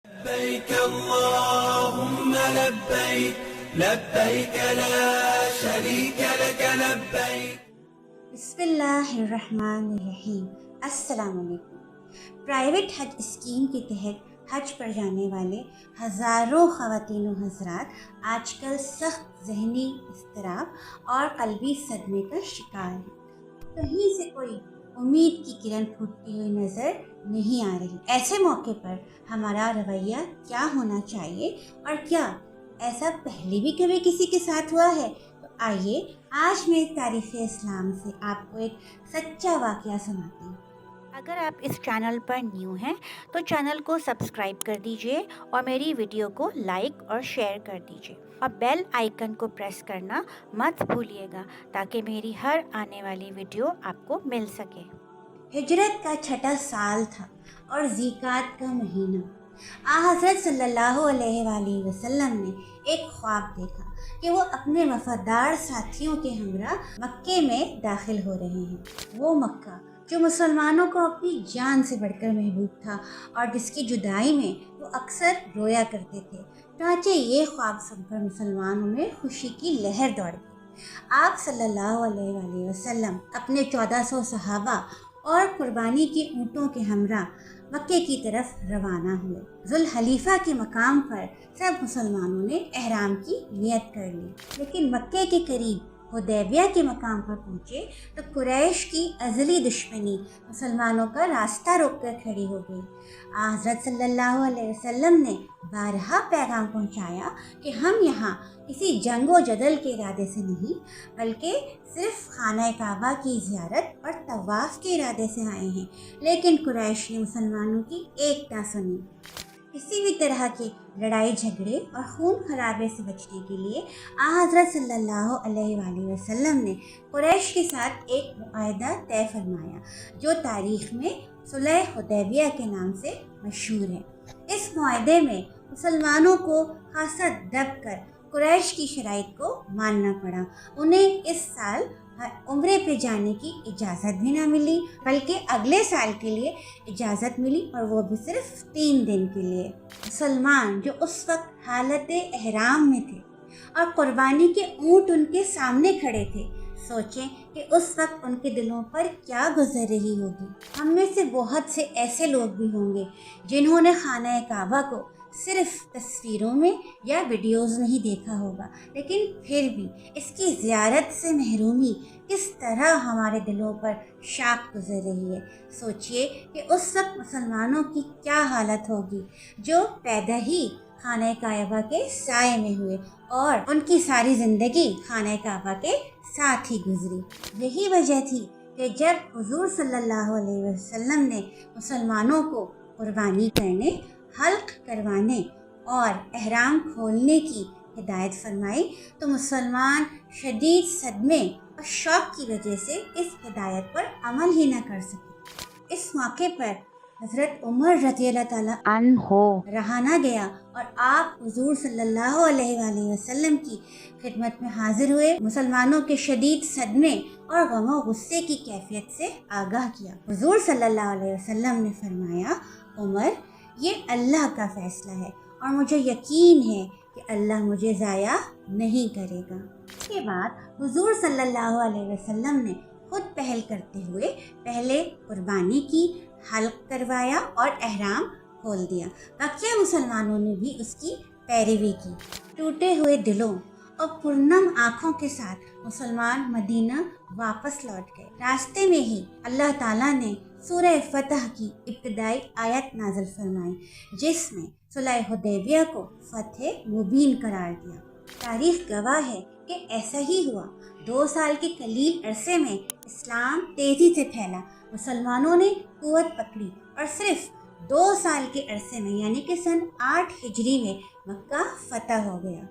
لبيك اللهم لبيك لبيك لا شريك لك لبيك. بسم اللہ الرحمن الرحیم. السلام علیکم. پرائیویٹ حج اسکیم کے تحت حج پر جانے والے ہزاروں خواتین و حضرات آج کل سخت ذہنی اضطراب اور قلبی صدمے کا شکار ہیں. کہیں سے کوئی امید کی کرن پھوٹتی ہوئی نظر نہیں آ رہی. ایسے موقع پر ہمارا رویہ کیا ہونا چاہیے اور کیا ایسا پہلے بھی کبھی کسی کے ساتھ ہوا ہے؟ تو آئیے آج میں تاریخ اسلام سے آپ کو ایک سچا واقعہ سناتی ہوں. اگر آپ اس چینل پر نیو ہیں تو چینل کو سبسکرائب کر دیجئے اور میری ویڈیو کو لائک اور شیئر کر دیجئے اور بیل آئیکن کو پریس کرنا مت بھولیے گا تاکہ میری ہر آنے والی ویڈیو آپ کو مل سکے. ہجرت کا 6واں سال تھا اور ذیقعد کا مہینہ. حضرت صلی اللہ علیہ وآلہ وسلم نے ایک خواب دیکھا کہ وہ اپنے وفادار ساتھیوں کے ہمراہ مکے میں داخل ہو رہے ہیں. وہ مکہ جو مسلمانوں کو اپنی جان سے بڑھ کر محبوب تھا اور جس کی جدائی میں وہ اکثر رویا کرتے تھے. چنانچہ یہ خواب سن کر مسلمانوں میں خوشی کی لہر دوڑ گئی. آپ صلی اللہ علیہ وآلہ وسلم اپنے 1400 صحابہ اور قربانی کے اونٹوں کے ہمراہ مکے کی طرف روانہ ہوئے. ذوالحلیفہ کے مقام پر سب مسلمانوں نے احرام کی نیت کر لی، لیکن مکے کے قریب حدیبیہ کے مقام پر پہنچے تو قریش کی ازلی دشمنی مسلمانوں کا راستہ روک کر کھڑی ہو گئی. حضرت صلی اللہ علیہ وسلم نے بارہا پیغام پہنچایا کہ ہم یہاں کسی جنگ و جدل کے ارادے سے نہیں بلکہ صرف خانہ کعبہ کی زیارت اور طواف کے ارادے سے آئے ہیں. لیکن قریش نے مسلمانوں کی ایک نہ سنی. کسی بھی طرح کے لڑائی جھگڑے اور خون خرابے سے بچنے کے لیے حضرت صلی اللہ علیہ وآلہ وسلم نے قریش کے ساتھ ایک معاہدہ طے فرمایا جو تاریخ میں صلح حدیبیہ کے نام سے مشہور ہے. اس معاہدے میں مسلمانوں کو خاصا دب کر قریش کی شرائط کو ماننا پڑا. انہیں اس سال عمرے پہ جانے کی اجازت بھی نہ ملی بلکہ اگلے سال کے لیے اجازت ملی اور وہ بھی صرف 3 دن کے لیے. مسلمان جو اس وقت حالت احرام میں تھے اور قربانی کے اونٹ ان کے سامنے کھڑے تھے، سوچیں کہ اس وقت ان کے دلوں پر کیا گزر رہی ہوگی. ہم میں سے بہت سے ایسے لوگ بھی ہوں گے جنہوں نے خانہ کعبہ کو صرف تصویروں میں یا ویڈیوز نہیں دیکھا ہوگا، لیکن پھر بھی اس کی زیارت سے محرومی کس طرح ہمارے دلوں پر شاخ گزر رہی ہے. سوچئے کہ اس وقت مسلمانوں کی کیا حالت ہوگی جو پیدا ہی خانہ کعبہ کے سائے میں ہوئے اور ان کی ساری زندگی خانہ کعبہ کے ساتھ ہی گزری. یہی وجہ تھی کہ جب حضور صلی اللہ علیہ وسلم نے مسلمانوں کو قربانی کرنے، حلق کروانے اور احرام کھولنے کی ہدایت فرمائی تو مسلمان شدید صدمے اور شوق کی وجہ سے اس ہدایت پر عمل ہی نہ کر سکے. اس موقع پر حضرت عمر رضی اللہ تعالیٰ عنہ رہا نہ گیا اور آپ حضور صلی اللہ علیہ وآلہ وسلم کی خدمت میں حاضر ہوئے. مسلمانوں کے شدید صدمے اور غم و غصے کی کیفیت سے آگاہ کیا. حضور صلی اللہ علیہ وسلم نے فرمایا، عمر، یہ اللہ کا فیصلہ ہے اور مجھے یقین ہے کہ اللہ مجھے ضائع نہیں کرے گا. اس کے بعد حضور صلی اللہ علیہ وسلم نے خود پہل کرتے ہوئے پہلے قربانی کی، حلق کروایا اور احرام کھول دیا. بقیہ مسلمانوں نے بھی اس کی پیروی کی. ٹوٹے ہوئے دلوں اور پرنم آنکھوں کے ساتھ مسلمان مدینہ واپس لوٹ گئے. راستے میں ہی اللہ تعالیٰ نے سورہ فتح کی ابتدائی آیت نازل فرمائی جس میں صلح حدیبیہ کو فتح مبین قرار دیا. تاریخ گواہ ہے کہ ایسا ہی ہوا. 2 سال کے قلیل عرصے میں اسلام تیزی سے پھیلا. مسلمانوں نے قوت پکڑی اور صرف 2 سال کے عرصے میں یعنی کہ سن 8 ہجری میں مکہ فتح ہو گیا.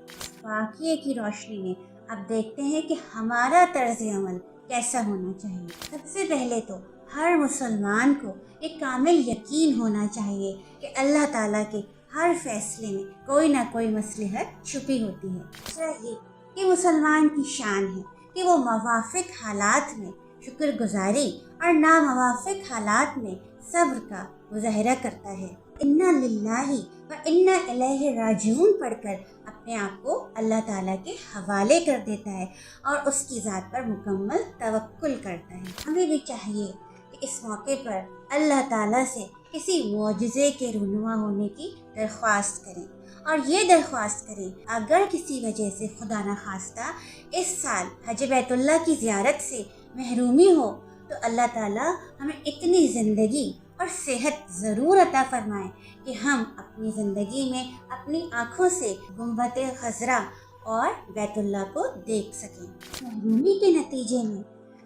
واقعے کی روشنی میں اب دیکھتے ہیں کہ ہمارا طرز عمل کیسا ہونا چاہیے. سب سے پہلے تو ہر مسلمان کو ایک کامل یقین ہونا چاہیے کہ اللہ تعالیٰ کے ہر فیصلے میں کوئی نہ کوئی مصلحت چھپی ہوتی ہے. دوسرا یہ کہ مسلمان کی شان ہے کہ وہ موافق حالات میں شکر گزاری اور ناموافق حالات میں صبر کا مظاہرہ کرتا ہے. انا للہ وَإِنَّا إِلَيْهِ راجعون پڑھ کر اپنے آپ کو اللہ تعالیٰ کے حوالے کر دیتا ہے اور اس کی ذات پر مکمل توکل کرتا ہے۔ ہمیں بھی چاہیے کہ اس موقع پر اللہ تعالیٰ سے کسی معجزے کے رونما ہونے کی درخواست کریں، اور یہ درخواست کریں اگر کسی وجہ سے خدا نخواستہ اس سال حج بیت اللہ کی زیارت سے محرومی ہو تو اللہ تعالیٰ ہمیں اتنی زندگی اور صحت ضرور عطا فرمائے کہ ہم اپنی زندگی میں اپنی آنکھوں سے گنبد خضرا اور بیت اللہ کو دیکھ سکیں۔ محرومی کے نتیجے میں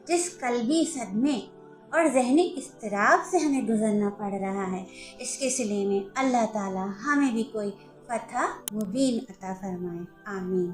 جس قلبی صدمے اور ذہنی اضطراب سے ہمیں گزرنا پڑ رہا ہے، اس کے صلے میں اللہ تعالیٰ ہمیں بھی کوئی فتح مبین عطا فرمائے، آمین۔